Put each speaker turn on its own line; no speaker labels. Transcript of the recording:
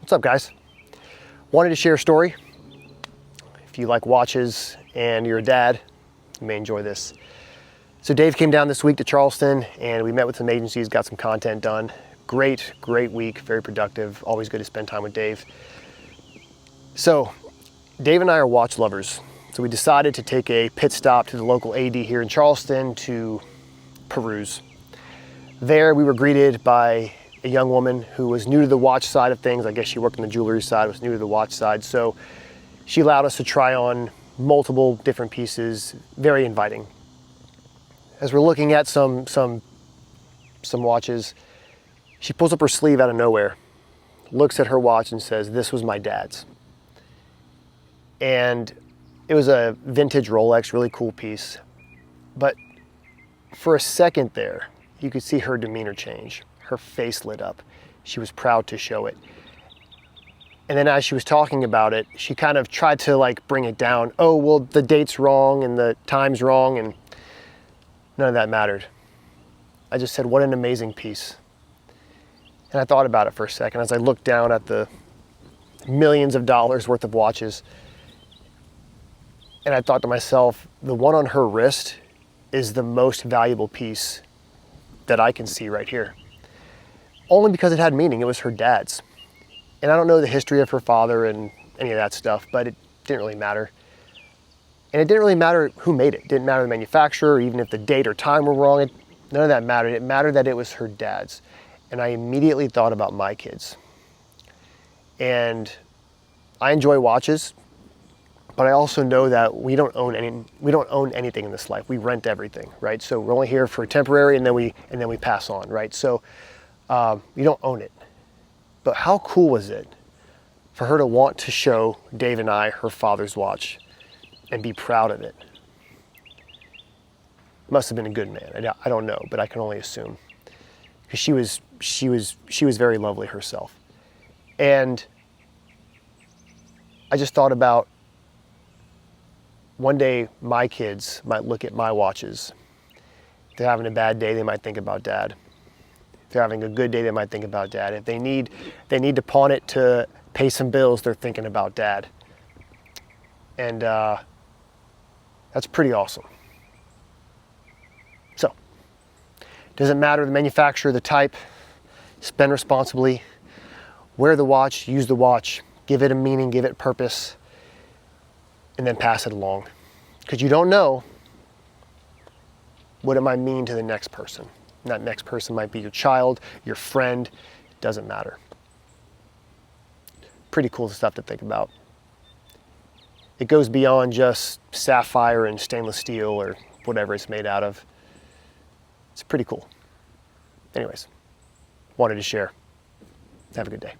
What's up, guys? Wanted to share a story. If you like watches and you're a dad, you may enjoy this. So Dave came down this week to Charleston and we met with some agencies, got some content done. Great week, very productive. Always good to spend time with Dave. So Dave and I are watch lovers. So we decided to take a pit stop to the local AD here in Charleston to peruse. There we were greeted by a young woman who was new to the watch side of things. I guess she worked on the jewelry side, was new to the watch side. So she allowed us to try on multiple different pieces, very inviting. As we're looking at some watches, she pulls up her sleeve out of nowhere, looks at her watch and says, "This was my dad's." And it was a vintage Rolex, really cool piece. But for a second there, you could see her demeanor change. Her face lit up. She was proud to show it. And then as she was talking about it, she kind of tried to bring it down. Oh, well, the date's wrong and the time's wrong, and none of that mattered. I just said, what an amazing piece. And I thought about it for a second as I looked down at the millions of dollars worth of watches. And I thought to myself, the one on her wrist is the most valuable piece that I can see right here. Only because it had meaning. It was her dad's. And I don't know the history of her father and any of that stuff, but it didn't really matter. And it didn't really matter who made it. It didn't matter the manufacturer, even if the date or time were wrong. None of that mattered. It mattered that it was her dad's. And I immediately thought about my kids. And I enjoy watches, but I also know that we don't own anything in this life. We rent everything, right? So we're only here for temporary, and then we pass on, right? So you don't own it. But how cool was it for her to want to show Dave and I her father's watch and be proud of it? Must have been a good man. I don't know, but I can only assume, because she was very lovely herself. And I just thought about one day my kids might look at my watches. If they're having a bad day, they might think about dad. If they're having a good day, they might think about dad. If they need to pawn it to pay some bills, they're thinking about dad. And that's pretty awesome. So, doesn't matter the manufacturer, the type, spend responsibly, wear the watch, use the watch, give it a meaning, give it purpose, and then pass it along. Because you don't know what it might mean to the next person. And that next person might be your child, your friend, doesn't matter. Pretty cool stuff to think about. It goes beyond just sapphire and stainless steel or whatever it's made out of. It's pretty cool. Anyways, wanted to share. Have a good day.